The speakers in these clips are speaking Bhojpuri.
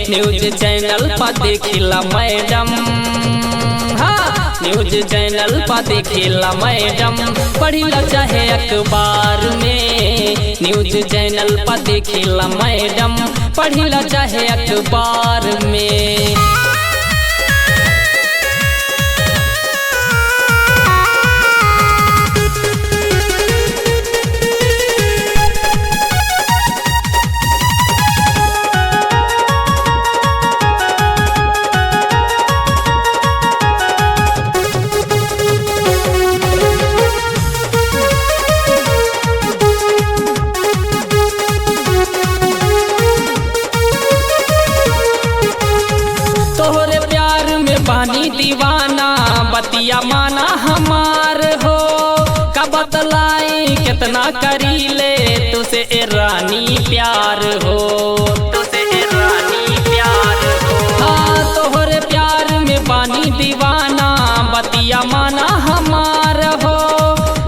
न्यूज चैनल पर देखिला मैडम। हाँ, न्यूज चैनल पर देखिला मैडम, पढ़िला चाहे अखबार में। न्यूज चैनल पर देखिला मैडम, पढ़िला चाहे अखबार में। तोहरे प्यार में बानी दीवाना, बतिया माना हमार हो। का बतलाई कितना करीले तुसे ए रानी प्यार हो, तुसे ए रानी प्यार हो। हाँ, तोहरे प्यार में बानी दीवाना, बतिया माना हमार हो।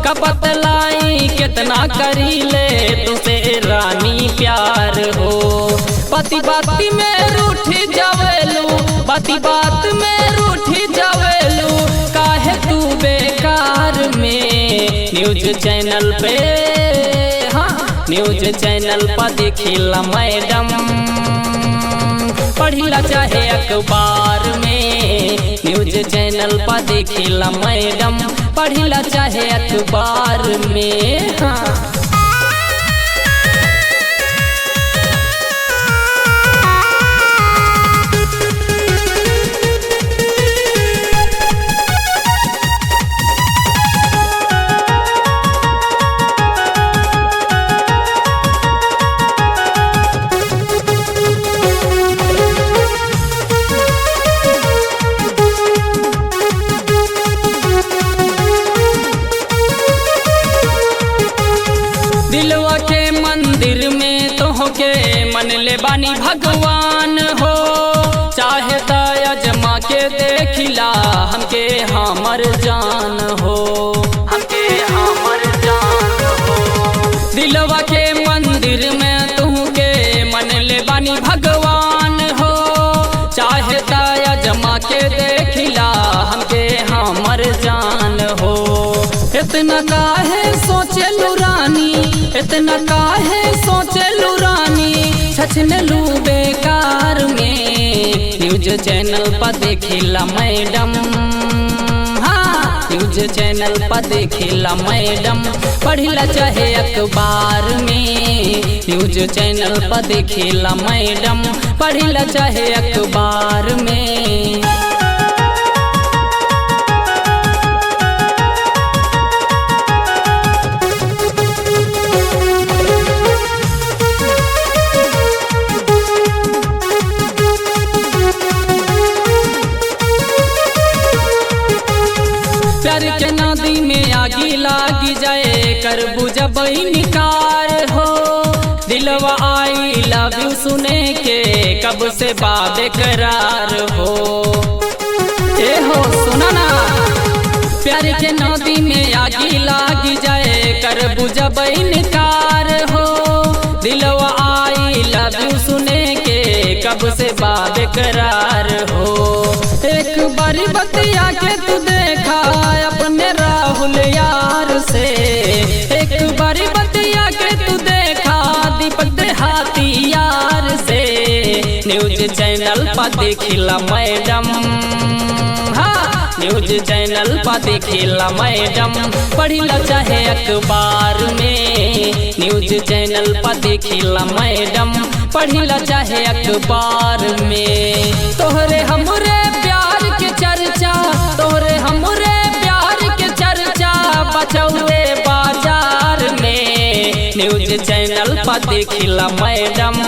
का बतलाई कितना करीले तुसे ए रानी प्यार हो। बाती बाती में रूठ जावेलू, बाती बात में रूठ जावेलू, काहे तू बेकार में। न्यूज चैनल पे, हाँ, न्यूज चैनल पर देखिला मैडम, पढ़िला चाहे अखबार में। न्यूज चैनल पर देखिला मैडम, पढ़िला चाहे अखबार में। हाँ, दिलवा के मंदिर में तोहके मन ले बानी भगवान हो। चाहे अजमा के देखिला हमके हमर जान हो, हमके हमर जान हो। दिलवा के मंदिर में तोहके मन ले बानी भगवान हो। चाहे अजमा के देखिला हमके हमर जान हो। इतना काहे सोचलू रानी, इतना काहे सोचलू रानी, छछनलू बेकार में। न्यूज चैनल पर देखिला मैडम, हाँ, न्यूज चैनल पर देखिला मैडम, पढ़िला चाहे अखबार में। न्यूज चैनल पर देखिला मैडम, पढ़िला चाहे अखबार में। प्यार के नदी में आगी लागी जाए, करबू जब निकार हो। दिलवा आई लव यू सुने के कब से बेकरार हो। ए हो सुना ना, प्यार के नदी में आगी लागी जाए, करबू जब निकार हो। दिलवा आई लव यू सुने के कब से बेकरार हो। एक बारी बतिया के तू देखा अपने राहुल यार से, एक बारी बतिया के तू देखा दीपक देहाती यार से। न्यूज चैनल पर देखिला मैडम, हाँ, न्यूज चैनल पर देखिला मैडम, पढ़िला चाहे अखबार में। न्यूज चैनल पर देखिला मैडम, पढ़िला चाहे अखबार में। तोहरे हमरे प्यार के चर्चा, तोहरे हमरे प्यार के चर्चा, बचौले बाजार में। न्यूज चैनल पर देखिला मैडम,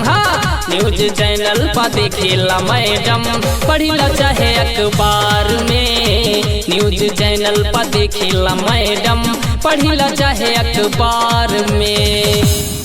हाँ, न्यूज चैनल पर देखिला मैडम, पढ़िला चाहे अखबार में। न्यूज चैनल पर देखिला मैडम, पढ़िला चाहे अखबार में।